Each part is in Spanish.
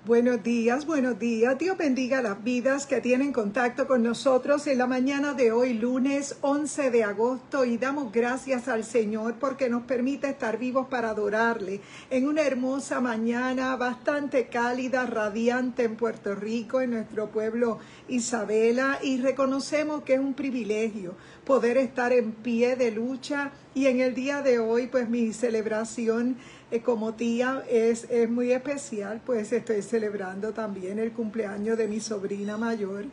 Buenos días, buenos días. Dios bendiga las vidas que tienen contacto con nosotros en la mañana de hoy, lunes 11 de agosto, y damos gracias al Señor porque nos permite estar vivos para adorarle en una hermosa mañana bastante cálida, radiante en Puerto Rico, en nuestro pueblo Isabela, y reconocemos que es un privilegio poder estar en pie de lucha. Y en el día de hoy, pues mi celebración como tía es muy especial, pues estoy celebrando también el cumpleaños de mi sobrina mayor,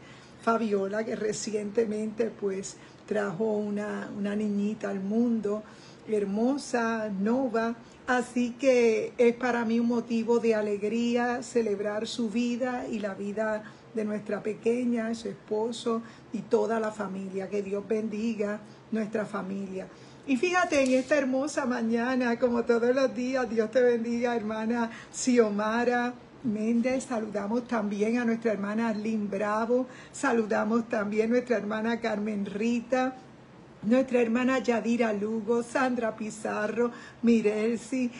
Fabiola, que recientemente pues trajo una niñita al mundo, hermosa, Nova. Así que es para mí un motivo de alegría celebrar su vida y la vida de nuestra pequeña, su esposo y toda la familia. Que Dios bendiga nuestra familia. Y fíjate, en esta hermosa mañana, como todos los días, Dios te bendiga, hermana Xiomara Méndez. Saludamos también a nuestra hermana Arlene Bravo. Saludamos también a nuestra hermana Carmen Rita, nuestra hermana Yadira Lugo, Sandra Pizarro, Mirelsi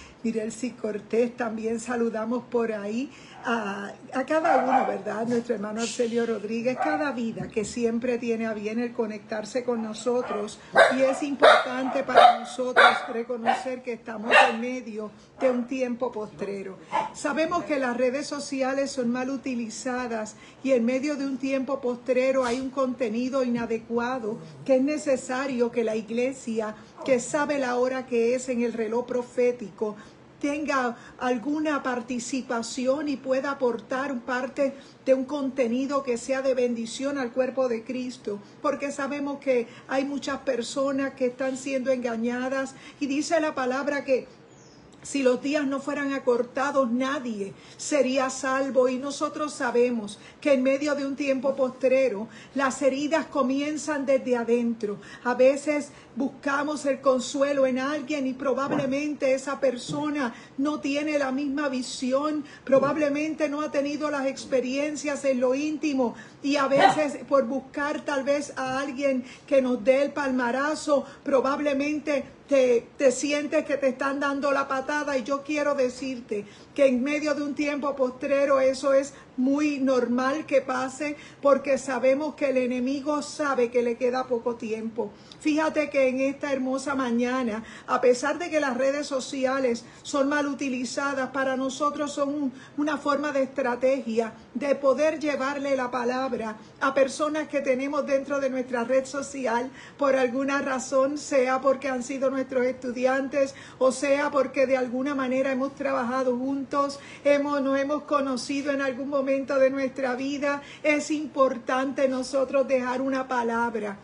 Cortés. También saludamos por ahí a cada uno, ¿verdad? Nuestro hermano Arcelio Rodríguez, cada vida que siempre tiene a bien el conectarse con nosotros. Y es importante para nosotros reconocer que estamos en medio de un tiempo postrero. Sabemos que las redes sociales son mal utilizadas y en medio de un tiempo postrero hay un contenido inadecuado que es necesario que la iglesia, que sabe la hora que es en el reloj profético, tenga alguna participación y pueda aportar parte de un contenido que sea de bendición al cuerpo de Cristo, porque sabemos que hay muchas personas que están siendo engañadas, y dice la palabra que si los días no fueran acortados, nadie sería salvo. Y nosotros sabemos que en medio de un tiempo postrero, las heridas comienzan desde adentro. A veces buscamos el consuelo en alguien y probablemente esa persona no tiene la misma visión, probablemente no ha tenido las experiencias en lo íntimo, y a veces por buscar tal vez a alguien que nos dé el palmarazo, probablemente te sientes que te están dando la patada. Y yo quiero decirte que en medio de un tiempo postrero eso es muy normal que pase, porque sabemos que el enemigo sabe que le queda poco tiempo. Fíjate que en esta hermosa mañana, a pesar de que las redes sociales son mal utilizadas, para nosotros son una forma de estrategia de poder llevarle la palabra a personas que tenemos dentro de nuestra red social por alguna razón, sea porque han sido nuestros estudiantes o sea porque de alguna manera hemos trabajado juntos, nos hemos conocido en algún momento de nuestra vida. Es importante nosotros dejar una palabra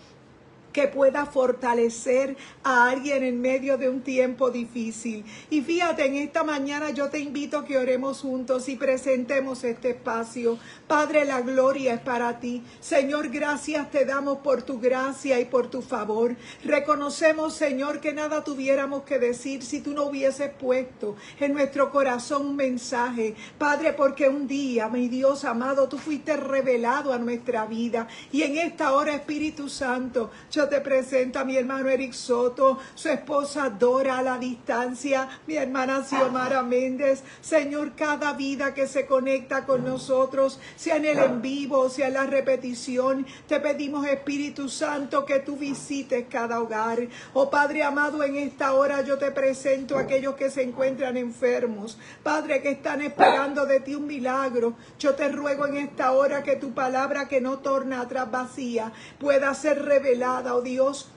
que pueda fortalecer a alguien en medio de un tiempo difícil. Y fíjate, en esta mañana yo te invito a que oremos juntos y presentemos este espacio. Padre, la gloria es para ti. Señor, gracias te damos por tu gracia y por tu favor. Reconocemos, Señor, que nada tuviéramos que decir si tú no hubieses puesto en nuestro corazón un mensaje. Padre, porque un día, mi Dios amado, tú fuiste revelado a nuestra vida. Y en esta hora, Espíritu Santo, yo te presento a mi hermano Eric Soto, su esposa Dora a la distancia, mi hermana Xiomara Méndez. Señor, cada vida que se conecta con nosotros, sea en el en vivo, sea en la repetición, te pedimos, Espíritu Santo, que tú visites cada hogar. Oh Padre amado, en esta hora yo te presento a aquellos que se encuentran enfermos, Padre, que están esperando de ti un milagro. Yo te ruego en esta hora que tu palabra, que no torna atrás vacía, pueda ser revelada, oh Dios,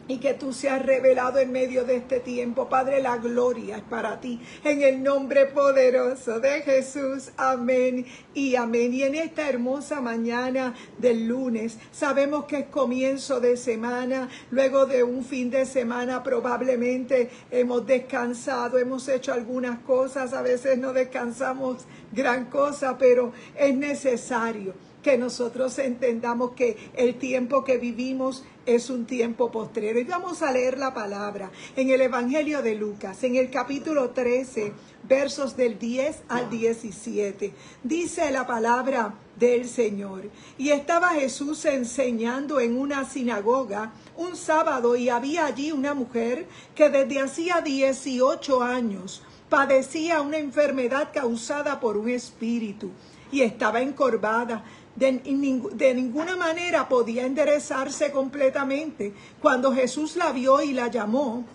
y que tú seas revelado en medio de este tiempo. Padre, la gloria es para ti, en el nombre poderoso de Jesús. Amén y amén. Y en esta hermosa mañana del lunes, sabemos que es comienzo de semana, luego de un fin de semana probablemente hemos descansado, hemos hecho algunas cosas, a veces no descansamos gran cosa, pero es necesario que nosotros entendamos que el tiempo que vivimos es un tiempo postrero. Y vamos a leer la palabra en el Evangelio de Lucas, en el capítulo 13, versos del 10 al 17. Dice la palabra del Señor: y estaba Jesús enseñando en una sinagoga un sábado, y había allí una mujer que desde hacía 18 años padecía una enfermedad causada por un espíritu y estaba encorvada. De ninguna manera podía enderezarse completamente. Cuando Jesús la vio y la llamó,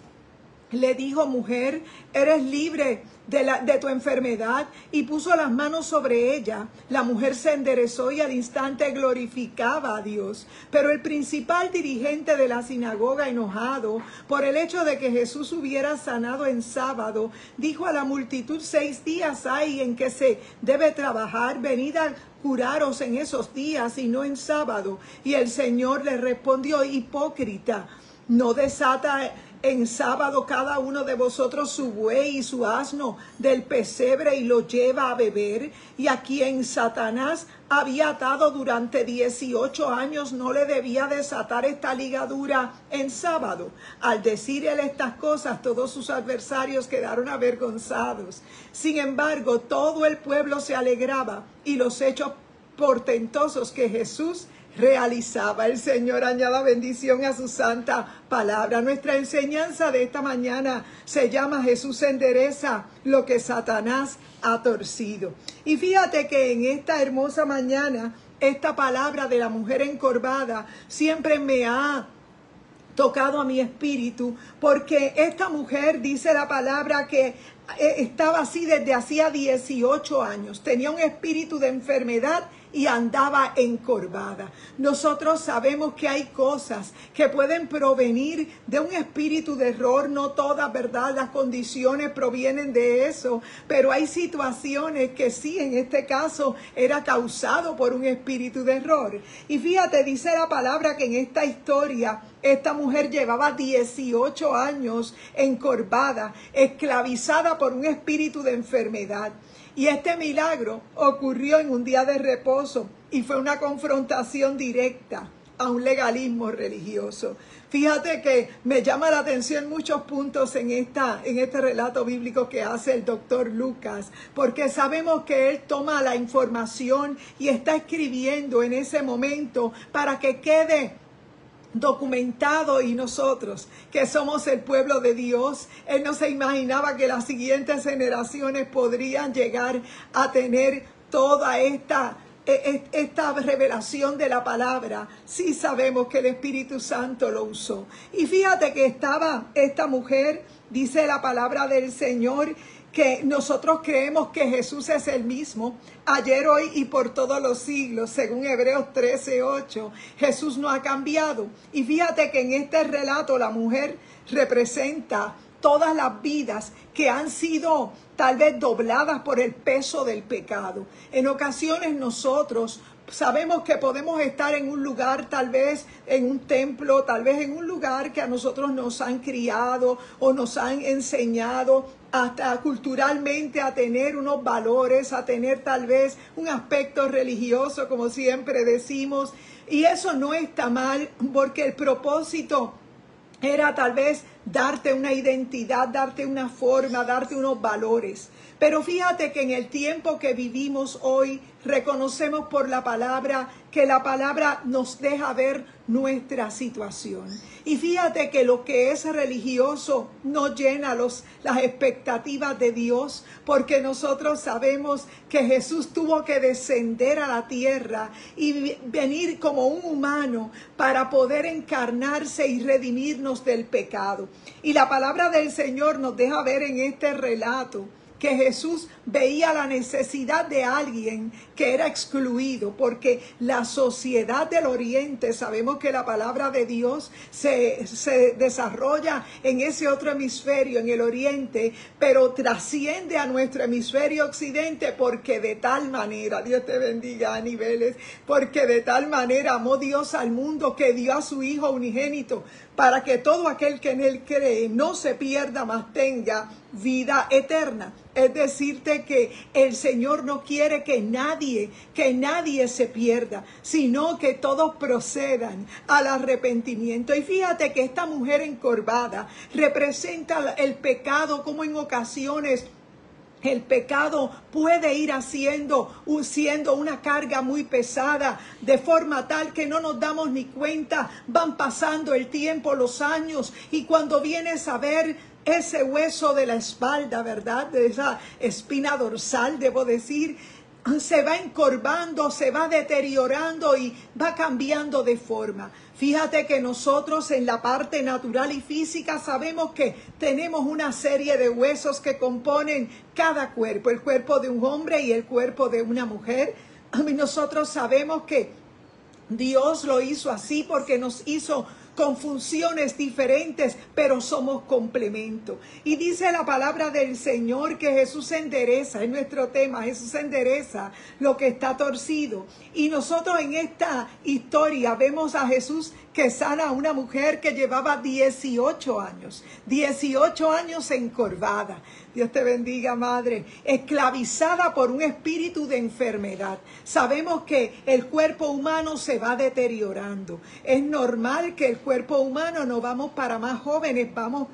le dijo: mujer, eres libre de tu enfermedad, y puso las manos sobre ella. La mujer se enderezó y al instante glorificaba a Dios. Pero el principal dirigente de la sinagoga, enojado por el hecho de que Jesús hubiera sanado en sábado, dijo a la multitud: 6 días hay en que se debe trabajar, venid a curaros en esos días y no en sábado. Y el Señor le respondió: hipócrita, ¿no desata en sábado cada uno de vosotros su buey y su asno del pesebre y lo lleva a beber? Y a quien Satanás había atado durante 18 años no le debía desatar esta ligadura en sábado. Al decir él estas cosas, todos sus adversarios quedaron avergonzados. Sin embargo, todo el pueblo se alegraba y los hechos portentosos que Jesús realizaba. El Señor añada bendición a su santa palabra. Nuestra enseñanza de esta mañana se llama: Jesús endereza lo que Satanás ha torcido. Y fíjate que en esta hermosa mañana, esta palabra de la mujer encorvada siempre me ha tocado a mi espíritu, porque esta mujer, dice la palabra, que estaba así desde hacía 18 años, tenía un espíritu de enfermedad y andaba encorvada. Nosotros sabemos que hay cosas que pueden provenir de un espíritu de error, no todas, ¿verdad? Las condiciones provienen de eso, pero hay situaciones que sí, en este caso, era causado por un espíritu de error. Y fíjate, dice la palabra que en esta historia, esta mujer llevaba 18 años encorvada, esclavizada por un espíritu de enfermedad. Y este milagro ocurrió en un día de reposo y fue una confrontación directa a un legalismo religioso. Fíjate que me llama la atención muchos puntos en este relato bíblico que hace el doctor Lucas, porque sabemos que él toma la información y está escribiendo en ese momento para que quede documentado, y nosotros que somos el pueblo de Dios, él no se imaginaba que las siguientes generaciones podrían llegar a tener toda esta revelación de la palabra. Sí sabemos que el Espíritu Santo lo usó. Y fíjate que estaba esta mujer, dice la palabra del Señor, que nosotros creemos que Jesús es el mismo, ayer, hoy y por todos los siglos, según Hebreos 13:8. Jesús no ha cambiado. Y fíjate que en este relato la mujer representa todas las vidas que han sido tal vez dobladas por el peso del pecado. En ocasiones nosotros sabemos que podemos estar en un lugar, tal vez en un templo, tal vez en un lugar que a nosotros nos han criado o nos han enseñado hasta culturalmente a tener unos valores, a tener tal vez un aspecto religioso, como siempre decimos. Y eso no está mal, porque el propósito era tal vez darte una identidad, darte una forma, darte unos valores. Pero fíjate que en el tiempo que vivimos hoy, reconocemos por la palabra que la palabra nos deja ver nuestra situación. Y fíjate que lo que es religioso no llena las expectativas de Dios, porque nosotros sabemos que Jesús tuvo que descender a la tierra y venir como un humano para poder encarnarse y redimirnos del pecado. Y la palabra del Señor nos deja ver en este relato que Jesús veía la necesidad de alguien que era excluido, porque la sociedad del Oriente, sabemos que la palabra de Dios se desarrolla en ese otro hemisferio, en el Oriente, pero trasciende a nuestro hemisferio Occidente, porque de tal manera, Dios te bendiga a niveles, porque de tal manera amó Dios al mundo que dio a su Hijo unigénito, para que todo aquel que en él cree no se pierda, mas tenga vida eterna. Es decirte que el Señor no quiere que nadie se pierda, sino que todos procedan al arrepentimiento. Y fíjate que esta mujer encorvada representa el pecado, como en ocasiones el pecado puede ir siendo una carga muy pesada, de forma tal que no nos damos ni cuenta. Van pasando el tiempo, los años, y cuando vienes a ver, ese hueso de la espalda, ¿verdad? De esa espina dorsal, debo decir, se va encorvando, se va deteriorando y va cambiando de forma. Fíjate que nosotros en la parte natural y física sabemos que tenemos una serie de huesos que componen cada cuerpo, el cuerpo de un hombre y el cuerpo de una mujer. Y nosotros sabemos que Dios lo hizo así porque nos hizo con funciones diferentes, pero somos complemento. Y dice la palabra del Señor que Jesús endereza, es nuestro tema, Jesús endereza lo que está torcido. Y nosotros en esta historia vemos a Jesús que sana a una mujer que llevaba 18 años encorvada. Dios te bendiga, madre, esclavizada por un espíritu de enfermedad. Sabemos que el cuerpo humano se va deteriorando. Es normal que el cuerpo humano no vamos para más jóvenes, vamos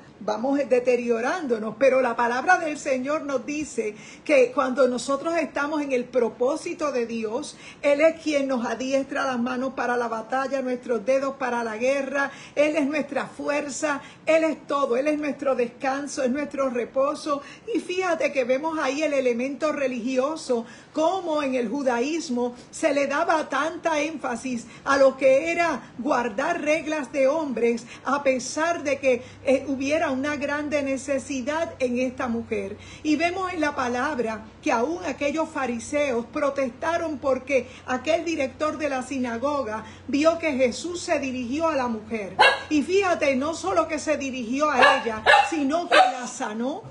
deteriorándonos, pero la palabra del Señor nos dice que cuando nosotros estamos en el propósito de Dios, Él es quien nos adiestra las manos para la batalla, nuestros dedos para la guerra, Él es nuestra fuerza, Él es todo, Él es nuestro descanso, es nuestro reposo. Y fíjate que vemos ahí el elemento religioso, como en el judaísmo se le daba tanta énfasis a lo que era guardar reglas de hombres, a pesar de que hubiera una grande necesidad en esta mujer. Y vemos en la palabra que aún aquellos fariseos protestaron porque aquel director de la sinagoga vio que Jesús se dirigió a la mujer. Y fíjate, no solo que se dirigió a ella, sino que la sanó.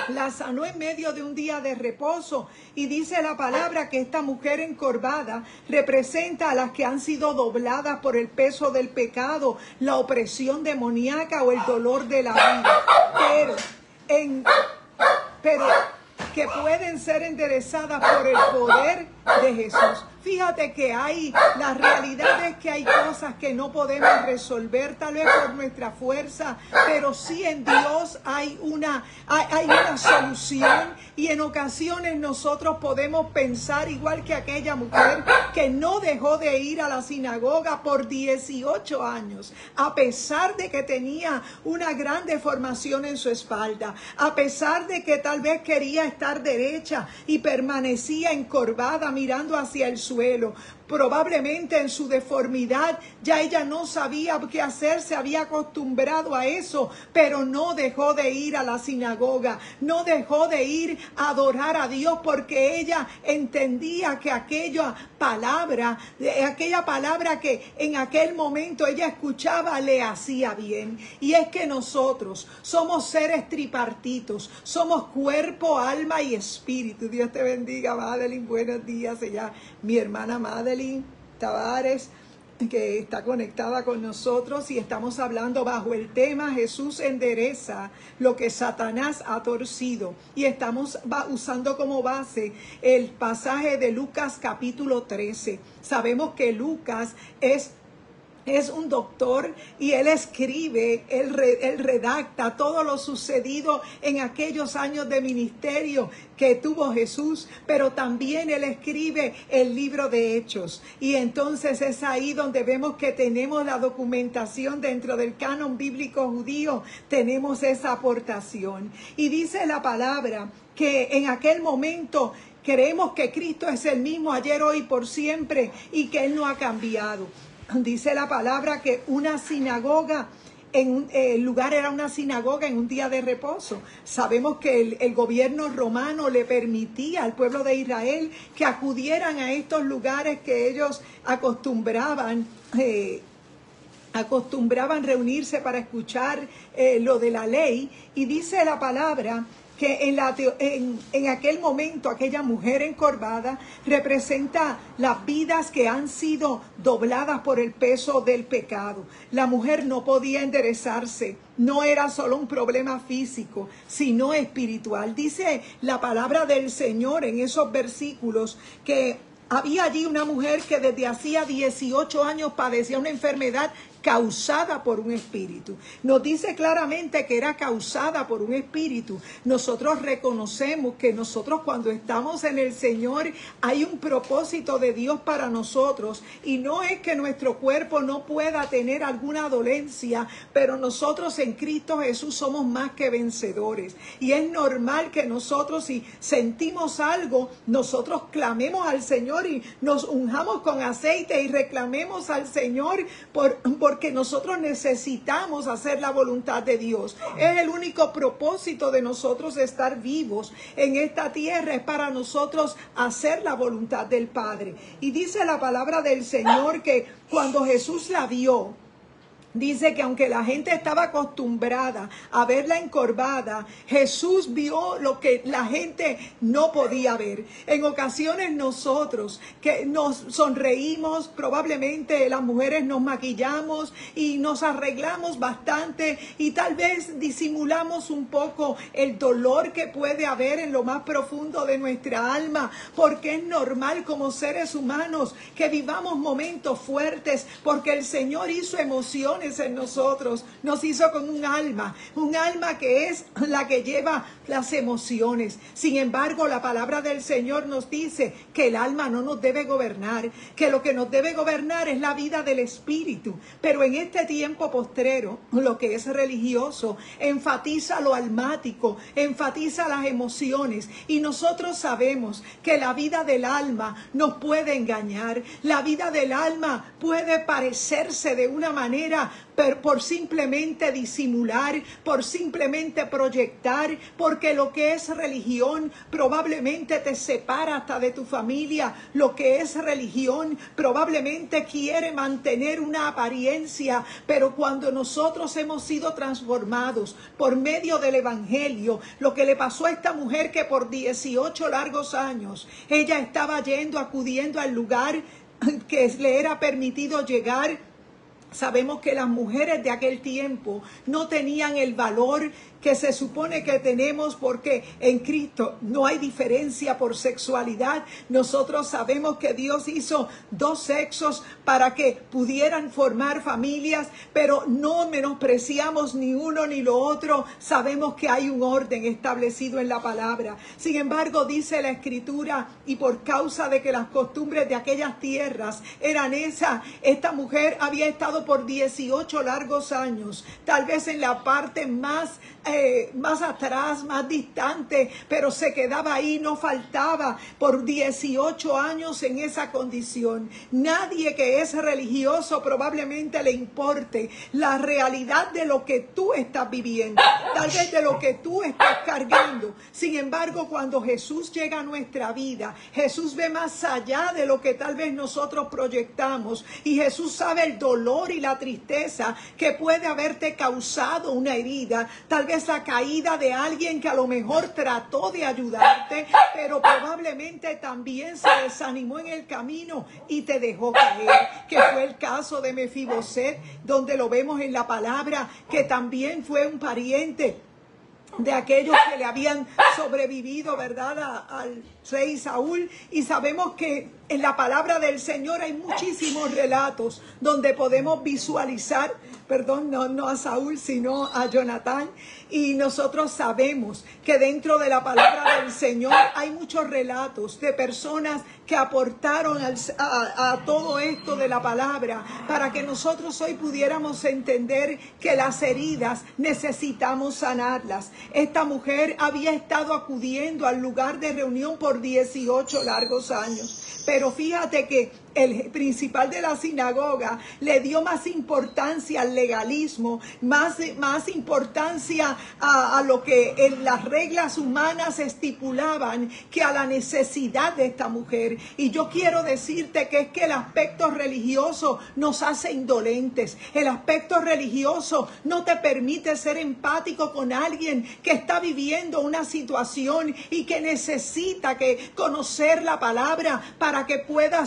La sanó en medio de un día de reposo. Y dice la palabra que esta mujer encorvada representa a las que han sido dobladas por el peso del pecado, la opresión demoníaca o el dolor de la vida. Pero que pueden ser enderezadas por el poder de Jesús. Fíjate que la realidad es que hay cosas que no podemos resolver, tal vez por nuestra fuerza, pero sí en Dios hay una solución. Y en ocasiones nosotros podemos pensar igual que aquella mujer que no dejó de ir a la sinagoga por 18 años, a pesar de que tenía una gran deformación en su espalda, a pesar de que tal vez quería estar derecha y permanecía encorvada mirando hacia el suelo. Probablemente en su deformidad ya ella no sabía qué hacer, se había acostumbrado a eso, pero no dejó de ir a la sinagoga, no dejó de ir a adorar a Dios porque ella entendía que aquella palabra que en aquel momento ella escuchaba le hacía bien. Y es que nosotros somos seres tripartitos, somos cuerpo, alma y espíritu. Dios te bendiga, Madeline, buenos días. Ella, mi hermana Madeline Tavares, que está conectada con nosotros, y estamos hablando bajo el tema Jesús endereza lo que Satanás ha torcido, y estamos usando como base el pasaje de Lucas capítulo 13. Sabemos que Lucas es un doctor y él escribe, él redacta todo lo sucedido en aquellos años de ministerio que tuvo Jesús, pero también él escribe el libro de Hechos. Y entonces es ahí donde vemos que tenemos la documentación dentro del canon bíblico judío, tenemos esa aportación. Y dice la palabra que en aquel momento creemos que Cristo es el mismo ayer, hoy, por siempre, y que Él no ha cambiado. Dice la palabra que una sinagoga, el lugar era una sinagoga en un día de reposo. Sabemos que el gobierno romano le permitía al pueblo de Israel que acudieran a estos lugares que ellos acostumbraban reunirse para escuchar lo de la ley. Y dice la palabra que en aquel momento aquella mujer encorvada representa las vidas que han sido dobladas por el peso del pecado. La mujer no podía enderezarse, no era solo un problema físico, sino espiritual. Dice la palabra del Señor en esos versículos que había allí una mujer que desde hacía 18 años padecía una enfermedad causada por un espíritu. Nos dice claramente que era causada por un espíritu. Nosotros reconocemos que nosotros cuando estamos en el Señor hay un propósito de Dios para nosotros, y no es que nuestro cuerpo no pueda tener alguna dolencia, pero nosotros en Cristo Jesús somos más que vencedores, y es normal que nosotros, si sentimos algo, nosotros clamemos al Señor y nos unjamos con aceite y reclamemos al Señor porque nosotros necesitamos hacer la voluntad de Dios. Es el único propósito de nosotros estar vivos en esta tierra, es para nosotros hacer la voluntad del Padre. Y dice la palabra del Señor que cuando Jesús la vio, dice que aunque la gente estaba acostumbrada a verla encorvada, Jesús vio lo que la gente no podía ver. En ocasiones nosotros que nos sonreímos, probablemente las mujeres nos maquillamos y nos arreglamos bastante y tal vez disimulamos un poco el dolor que puede haber en lo más profundo de nuestra alma, porque es normal como seres humanos que vivamos momentos fuertes, porque el Señor hizo emociones en nosotros, nos hizo con un alma que es la que lleva las emociones. Sin embargo, la palabra del Señor nos dice que el alma no nos debe gobernar, que lo que nos debe gobernar es la vida del Espíritu. Pero en este tiempo postrero, lo que es religioso enfatiza lo almático, enfatiza las emociones, y nosotros sabemos que la vida del alma nos puede engañar. La vida del alma puede parecerse de una manera por simplemente disimular, por simplemente proyectar, porque lo que es religión probablemente te separa hasta de tu familia. Lo que es religión probablemente quiere mantener una apariencia, pero cuando nosotros hemos sido transformados por medio del Evangelio, lo que le pasó a esta mujer, que por 18 largos años ella estaba acudiendo al lugar que le era permitido llegar. Sabemos que las mujeres de aquel tiempo no tenían el valor que se supone que tenemos, porque en Cristo no hay diferencia por sexualidad. Nosotros sabemos que Dios hizo dos sexos para que pudieran formar familias, pero no menospreciamos ni uno ni lo otro. Sabemos que hay un orden establecido en la palabra. Sin embargo, dice la Escritura, y por causa de que las costumbres de aquellas tierras eran esas, esta mujer había estado por 18 largos años, tal vez en la parte más atrás, más distante, pero se quedaba ahí, no faltaba, por 18 años en esa condición. Nadie que es religioso probablemente le importe la realidad de lo que tú estás viviendo, tal vez de lo que tú estás cargando. Sin embargo, cuando Jesús llega a nuestra vida, Jesús ve más allá de lo que tal vez nosotros proyectamos, y Jesús sabe el dolor y la tristeza que puede haberte causado una herida, tal vez la caída de alguien que a lo mejor trató de ayudarte, pero probablemente también se desanimó en el camino y te dejó caer, que fue el caso de Mefiboset, donde lo vemos en la palabra, que también fue un pariente de aquellos que le habían sobrevivido, ¿verdad?, al rey Saúl. Y sabemos que en la palabra del Señor hay muchísimos relatos donde podemos visualizar, no a Saúl, sino a Jonatán. Y nosotros sabemos que dentro de la palabra del Señor hay muchos relatos de personas que aportaron a todo esto de la palabra, para que nosotros hoy pudiéramos entender que las heridas necesitamos sanarlas. Esta mujer había estado acudiendo al lugar de reunión por 18 largos años, pero fíjate que el principal de la sinagoga le dio más importancia al legalismo, más importancia a lo que en las reglas humanas estipulaban, que a la necesidad de esta mujer. Y yo quiero decirte que es que el aspecto religioso nos hace indolentes. El aspecto religioso no te permite ser empático con alguien que está viviendo una situación y que necesita conocer la palabra para que pueda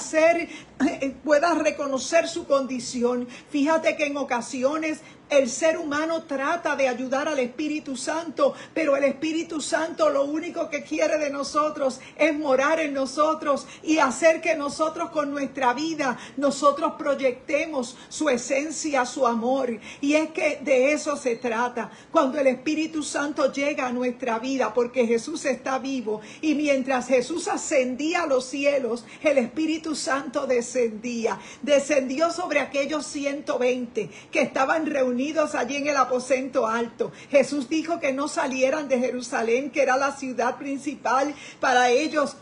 reconocer su condición. Fíjate que en ocasiones El ser humano trata de ayudar al Espíritu Santo, pero el Espíritu Santo lo único que quiere de nosotros es morar en nosotros y hacer que nosotros con nuestra vida, nosotros proyectemos su esencia, su amor. Y es que de eso se trata. Cuando el Espíritu Santo llega a nuestra vida, porque Jesús está vivo, y mientras Jesús ascendía a los cielos, el Espíritu Santo descendió sobre aquellos 120 que estaban reunidos allí en el aposento alto. Jesús dijo que no salieran de Jerusalén, que era la ciudad principal para ellos,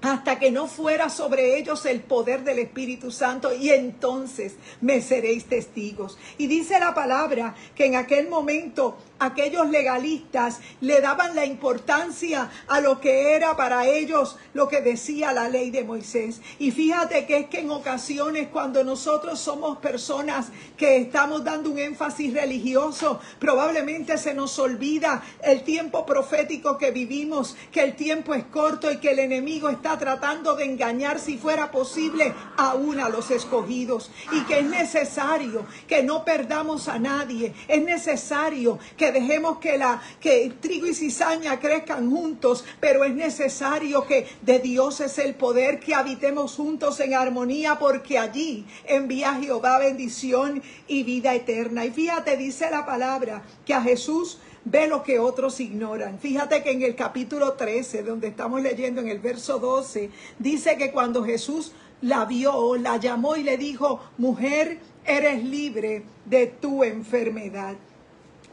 hasta que no fuera sobre ellos el poder del Espíritu Santo, y entonces me seréis testigos. Y dice la palabra que en aquel momento aquellos legalistas le daban la importancia a lo que era para ellos lo que decía la ley de Moisés. Y fíjate que es que en ocasiones cuando nosotros somos personas que estamos dando un énfasis religioso, probablemente se nos olvida el tiempo profético que vivimos, que el tiempo es corto y que el enemigo está tratando de engañar, si fuera posible, aún a los escogidos, y que es necesario que no perdamos a nadie. Es necesario que dejemos que trigo y cizaña crezcan juntos, pero es necesario que de Dios es el poder, que habitemos juntos en armonía, porque allí envía Jehová bendición y vida eterna. Y fíjate, dice la palabra que a Jesús ve lo que otros ignoran. Fíjate que en el capítulo 13, donde estamos leyendo en el verso 12, dice que cuando Jesús la vio, la llamó y le dijo: mujer, eres libre de tu enfermedad.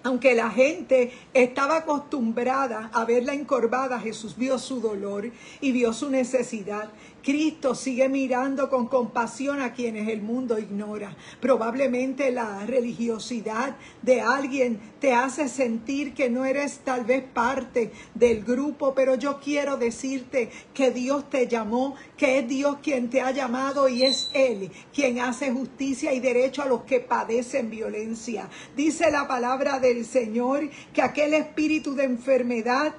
Aunque la gente estaba acostumbrada a verla encorvada, Jesús vio su dolor y vio su necesidad. Cristo sigue mirando con compasión a quienes el mundo ignora. Probablemente la religiosidad de alguien te hace sentir que no eres tal vez parte del grupo, pero yo quiero decirte que Dios te llamó, que es Dios quien te ha llamado, y es Él quien hace justicia y derecho a los que padecen violencia. Dice la palabra del Señor que aquel espíritu de enfermedad,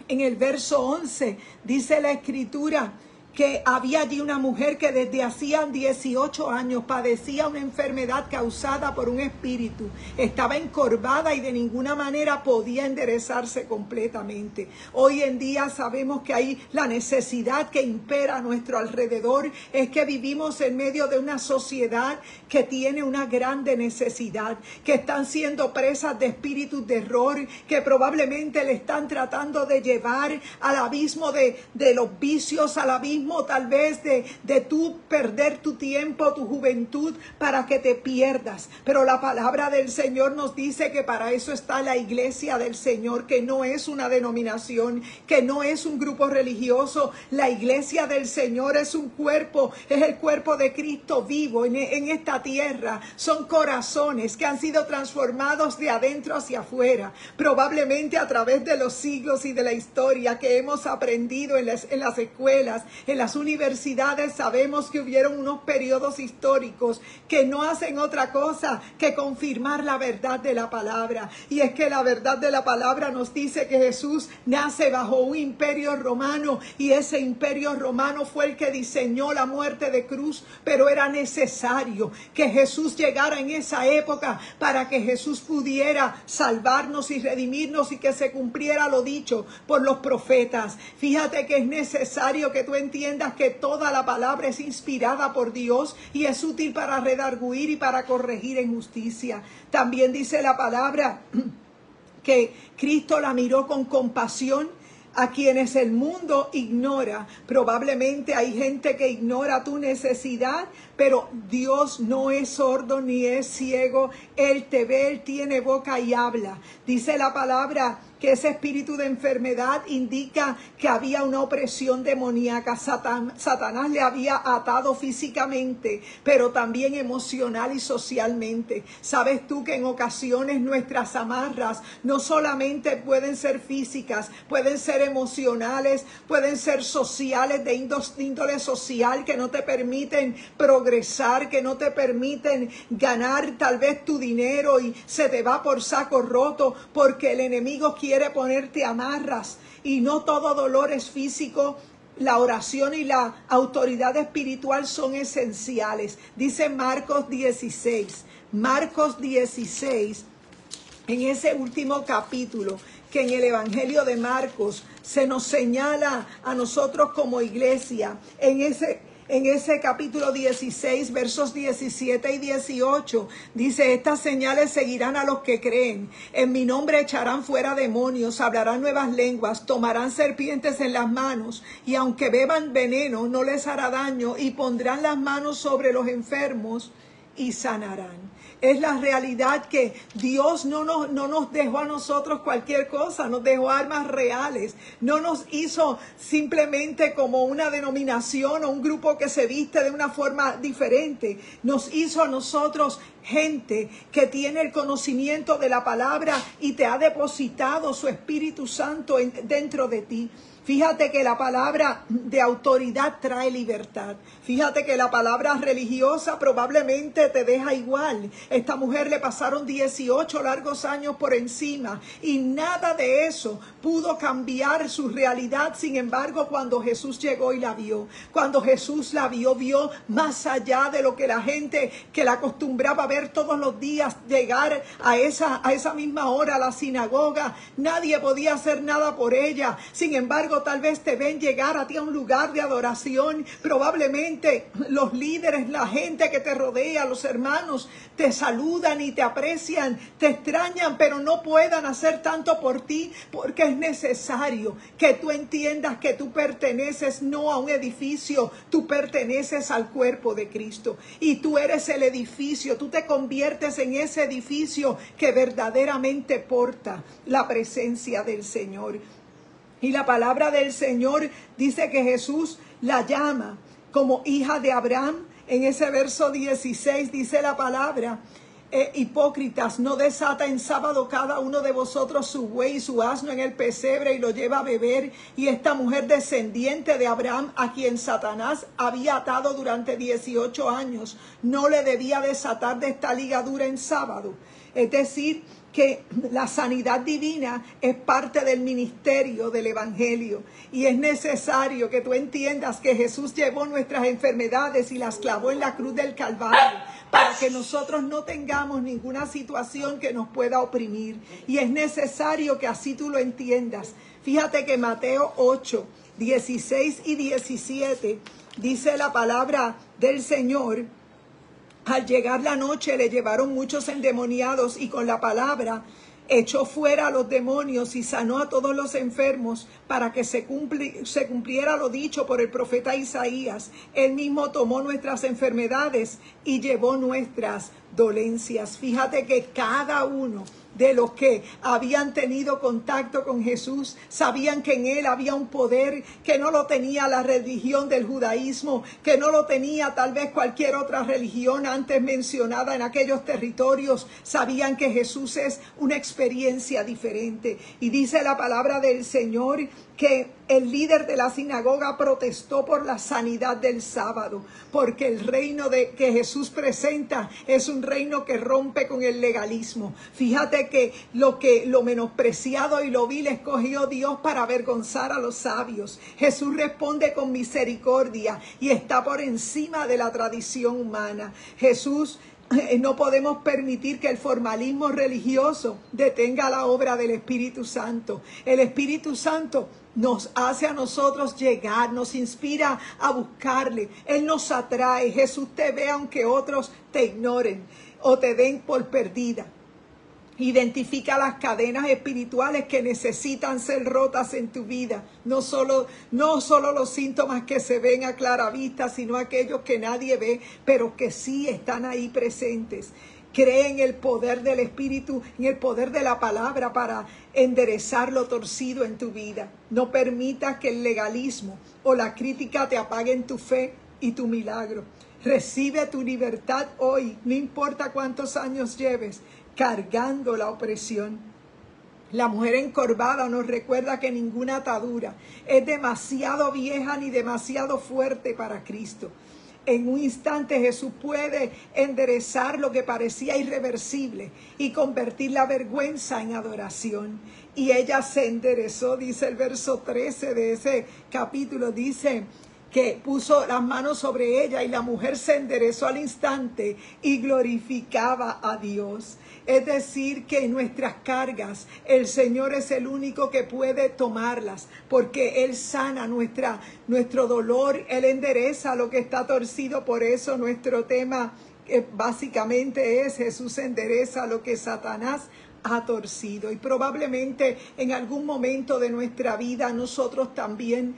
en el verso 11, dice la Escritura que había allí una mujer que desde hacía 18 años padecía una enfermedad causada por un espíritu. Estaba encorvada y de ninguna manera podía enderezarse completamente. Hoy en día sabemos que hay la necesidad que impera a nuestro alrededor, es que vivimos en medio de una sociedad que tiene una grande necesidad, que están siendo presas de espíritus de error, que probablemente le están tratando de llevar al abismo de los vicios, al abismo tal vez de tú perder tu tiempo, tu juventud, para que te pierdas. Pero la palabra del Señor nos dice que para eso está la iglesia del Señor, que no es una denominación, que no es un grupo religioso. La iglesia del Señor es un cuerpo, es el cuerpo de Cristo vivo en esta tierra. Son corazones que han sido transformados de adentro hacia afuera, probablemente a través de los siglos y de la historia que hemos aprendido en las escuelas, en las universidades. Sabemos que hubieron unos periodos históricos que no hacen otra cosa que confirmar la verdad de la palabra. Y es que la verdad de la palabra nos dice que Jesús nace bajo un imperio romano, y ese imperio romano fue el que diseñó la muerte de cruz, pero era necesario que Jesús llegara en esa época para que Jesús pudiera salvarnos y redimirnos y que se cumpliera lo dicho por los profetas. Fíjate que es necesario que tú entiendas que toda la palabra es inspirada por Dios y es útil para redarguir y para corregir en justicia. También dice la palabra que Cristo la miró con compasión a quienes el mundo ignora. Probablemente hay gente que ignora tu necesidad, pero Dios no es sordo ni es ciego. Él te ve, Él tiene boca y habla. Dice la palabra que ese espíritu de enfermedad indica que había una opresión demoníaca. Satanás le había atado físicamente, pero también emocional y socialmente. ¿Sabes tú que en ocasiones nuestras amarras no solamente pueden ser físicas, pueden ser emocionales, pueden ser sociales, de índole social, que no te permiten progresar, que no te permiten ganar tal vez tu dinero y se te va por saco roto porque el enemigo quiere ponerte amarras? Y no todo dolor es físico. la oración y la autoridad espiritual son esenciales. Dice Marcos 16, en ese último capítulo, que en el Evangelio de Marcos se nos señala a nosotros como iglesia, en ese capítulo 16, versos 17 y 18, dice: estas señales seguirán a los que creen. En mi nombre echarán fuera demonios, hablarán nuevas lenguas, tomarán serpientes en las manos, y aunque beban veneno no les hará daño, y pondrán las manos sobre los enfermos y sanarán. Es la realidad que Dios no nos dejó a nosotros cualquier cosa, nos dejó armas reales. No nos hizo simplemente como una denominación o un grupo que se viste de una forma diferente. Nos hizo a nosotros gente que tiene el conocimiento de la palabra y te ha depositado su Espíritu Santo dentro de ti. Fíjate que la palabra de autoridad trae libertad. Fíjate que la palabra religiosa probablemente te deja igual. Esta mujer le pasaron 18 largos años por encima y nada de eso pudo cambiar su realidad. Sin embargo, cuando Jesús llegó y la vio, cuando Jesús la vio, vio más allá de lo que la gente que la acostumbraba a ver todos los días, llegar a esa misma hora a la sinagoga. Nadie podía hacer nada por ella. Sin embargo, tal vez te ven llegar a ti a un lugar de adoración. Probablemente los líderes, la gente que te rodea, los hermanos, te saludan y te aprecian, te extrañan, pero no puedan hacer tanto por ti, porque es necesario que tú entiendas que tú perteneces no a un edificio, tú perteneces al cuerpo de Cristo. Y tú eres el edificio, tú te conviertes en ese edificio que verdaderamente porta la presencia del Señor. Y la palabra del Señor dice que Jesús la llama como hija de Abraham. En ese verso 16 dice la palabra: hipócritas, no desata en sábado cada uno de vosotros su buey y su asno en el pesebre y lo lleva a beber. Y esta mujer descendiente de Abraham, a quien Satanás había atado durante 18 años, no le debía desatar de esta ligadura en sábado. Es decir, que la sanidad divina es parte del ministerio del Evangelio, y es necesario que tú entiendas que Jesús llevó nuestras enfermedades y las clavó en la cruz del Calvario para que nosotros no tengamos ninguna situación que nos pueda oprimir, y es necesario que así tú lo entiendas. Fíjate que Mateo 8, 16 y 17 dice la palabra del Señor: al llegar la noche le llevaron muchos endemoniados y con la palabra echó fuera a los demonios y sanó a todos los enfermos, para que se cumpliera lo dicho por el profeta Isaías. Él mismo tomó nuestras enfermedades y llevó nuestras dolencias. Fíjate que cada uno de los que habían tenido contacto con Jesús sabían que en él había un poder que no lo tenía la religión del judaísmo, que no lo tenía tal vez cualquier otra religión antes mencionada en aquellos territorios. Sabían que Jesús es una experiencia diferente. Y dice la palabra del Señor que el líder de la sinagoga protestó por la sanidad del sábado, porque el reino que Jesús presenta es un reino que rompe con el legalismo. Fíjate que lo menospreciado y lo vil escogió Dios para avergonzar a los sabios. Jesús responde con misericordia y está por encima de la tradición humana. No podemos permitir que el formalismo religioso detenga la obra del Espíritu Santo. El Espíritu Santo nos hace a nosotros llegar, nos inspira a buscarle. Él nos atrae. Jesús te ve aunque otros te ignoren o te den por perdida. Identifica las cadenas espirituales que necesitan ser rotas en tu vida. No solo los síntomas que se ven a clara vista, sino aquellos que nadie ve, pero que sí están ahí presentes. Cree en el poder del Espíritu, en el poder de la palabra para enderezar lo torcido en tu vida. No permitas que el legalismo o la crítica te apaguen tu fe y tu milagro. Recibe tu libertad hoy, no importa cuántos años lleves cargando la opresión. La mujer encorvada nos recuerda que ninguna atadura es demasiado vieja ni demasiado fuerte para Cristo. En un instante Jesús puede enderezar lo que parecía irreversible y convertir la vergüenza en adoración. y ella se enderezó, dice el verso 13 de ese capítulo, dice que puso las manos sobre ella y la mujer se enderezó al instante y glorificaba a Dios. Es decir, que en nuestras cargas el Señor es el único que puede tomarlas, porque Él sana nuestro dolor, Él endereza lo que está torcido. Por eso nuestro tema básicamente es: Jesús endereza lo que Satanás ha torcido. Y probablemente en algún momento de nuestra vida nosotros también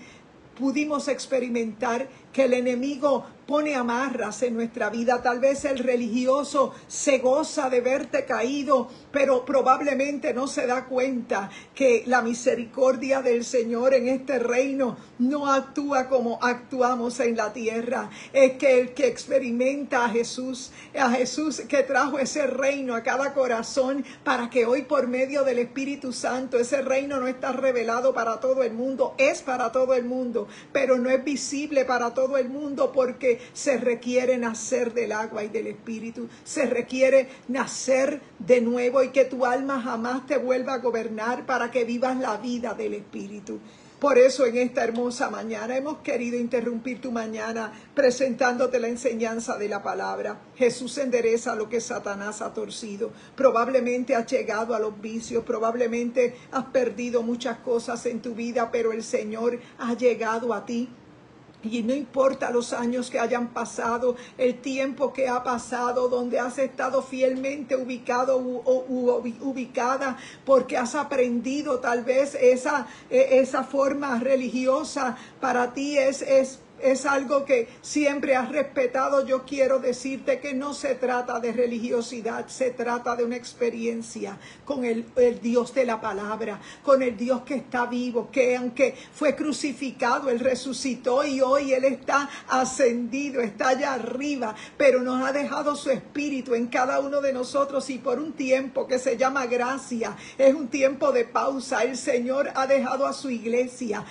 pudimos experimentar que el enemigo pone amarras en nuestra vida. Tal vez el religioso se goza de verte caído, pero probablemente no se da cuenta que la misericordia del Señor en este reino no actúa como actuamos en la tierra. Es que el que experimenta a Jesús que trajo ese reino a cada corazón, para que hoy por medio del Espíritu Santo, ese reino no está revelado para todo el mundo, es para todo el mundo, pero no es visible para todo el mundo, porque se requiere nacer del agua y del Espíritu. Se requiere nacer de nuevo y que tu alma jamás te vuelva a gobernar, para que vivas la vida del Espíritu. Por eso en esta hermosa mañana hemos querido interrumpir tu mañana presentándote la enseñanza de la palabra. Jesús endereza lo que Satanás ha torcido. Probablemente has llegado a los vicios, probablemente has perdido muchas cosas en tu vida, pero el Señor ha llegado a ti. Y no importa los años que hayan pasado, el tiempo que ha pasado, donde has estado fielmente ubicado ubicada, porque has aprendido tal vez esa forma religiosa para ti es algo que siempre has respetado. Yo quiero decirte que no se trata de religiosidad, se trata de una experiencia con el Dios de la palabra, con el Dios que está vivo, que aunque fue crucificado, Él resucitó y hoy Él está ascendido, está allá arriba, pero nos ha dejado su espíritu en cada uno de nosotros, y por un tiempo que se llama gracia, es un tiempo de pausa. El Señor ha dejado a su iglesia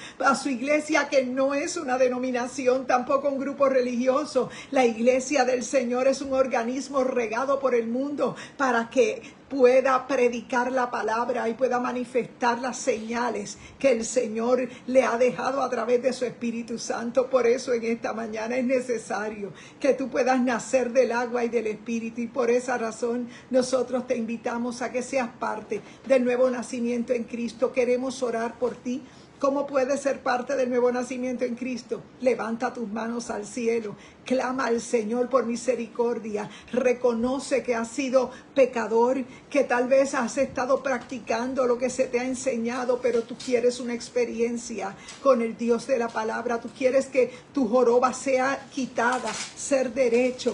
que no es una denominación, tampoco un grupo religioso. La iglesia del Señor es un organismo regado por el mundo para que pueda predicar la palabra y pueda manifestar las señales que el Señor le ha dejado a través de su Espíritu Santo. Por eso en esta mañana es necesario que tú puedas nacer del agua y del Espíritu, y por esa razón nosotros te invitamos a que seas parte del nuevo nacimiento en Cristo. Queremos orar por ti. ¿Cómo puedes ser parte del nuevo nacimiento en Cristo? Levanta tus manos al cielo, clama al Señor por misericordia, reconoce que has sido pecador, que tal vez has estado practicando lo que se te ha enseñado, pero tú quieres una experiencia con el Dios de la palabra. Tú quieres que tu joroba sea quitada, ser derecho.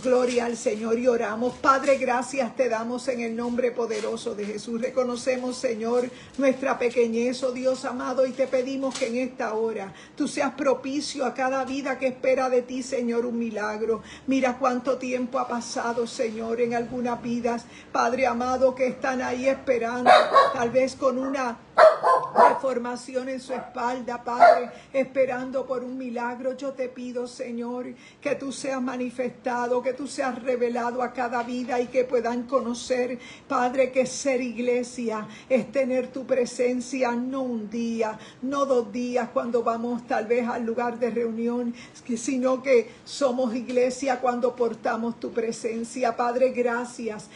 Gloria al Señor, y oramos. Padre, gracias te damos en el nombre poderoso de Jesús. Reconocemos, Señor, nuestra pequeñez, oh Dios amado, y te pedimos que en esta hora tú seas propicio a cada vida que espera de ti, Señor, un milagro. Mira cuánto tiempo ha pasado, Señor, en algunas vidas, Padre amado, que están ahí esperando, tal vez con una deformación en su espalda, Padre, esperando por un milagro. Yo te pido, Señor, que tú seas manifestado, que tú seas revelado a cada vida, y que puedan conocer, Padre, que ser iglesia es tener tu presencia, no un día, no 2 días cuando vamos tal vez al lugar de reunión, sino que somos iglesia cuando portamos tu presencia. Padre, gracias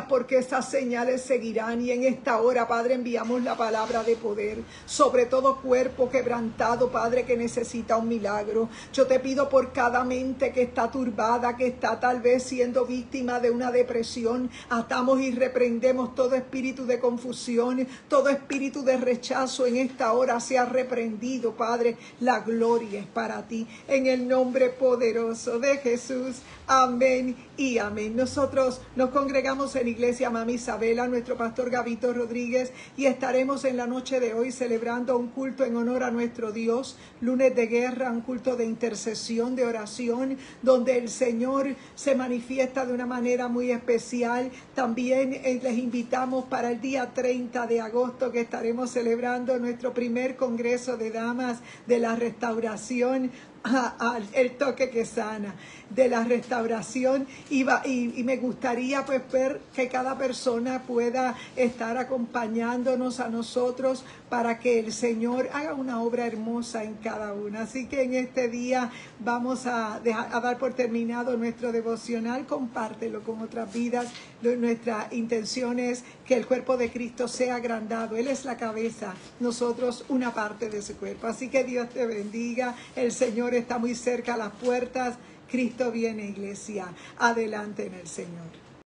porque esas señales seguirán, y en esta hora, Padre, enviamos la palabra de poder sobre todo cuerpo quebrantado, Padre, que necesita un milagro. Yo te pido por cada mente que está turbada, que está tal vez siendo víctima de una depresión. Atamos y reprendemos todo espíritu de confusión, todo espíritu de rechazo. En esta hora sea reprendido, Padre. La gloria es para ti, en el nombre poderoso de Jesús. Amén y amén. Nosotros nos congregamos en Iglesia Mami Isabela, nuestro pastor Gabito Rodríguez, y estaremos en la noche de hoy celebrando un culto en honor a nuestro Dios, lunes de guerra, un culto de intercesión, de oración, donde el Señor se manifiesta de una manera muy especial. También les invitamos para el día 30 de agosto, que estaremos celebrando nuestro primer Congreso de Damas de la Restauración, el toque que sana, de la restauración, y me gustaría pues ver que cada persona pueda estar acompañándonos a nosotros para que el Señor haga una obra hermosa en cada una. Así que en este día vamos a dar por terminado nuestro devocional. Compártelo con otras vidas. Nuestra intención es que el cuerpo de Cristo sea agrandado. Él es la cabeza, nosotros una parte de su cuerpo. Así que Dios te bendiga. El Señor está muy cerca a las puertas. Cristo viene, iglesia. Adelante en el Señor.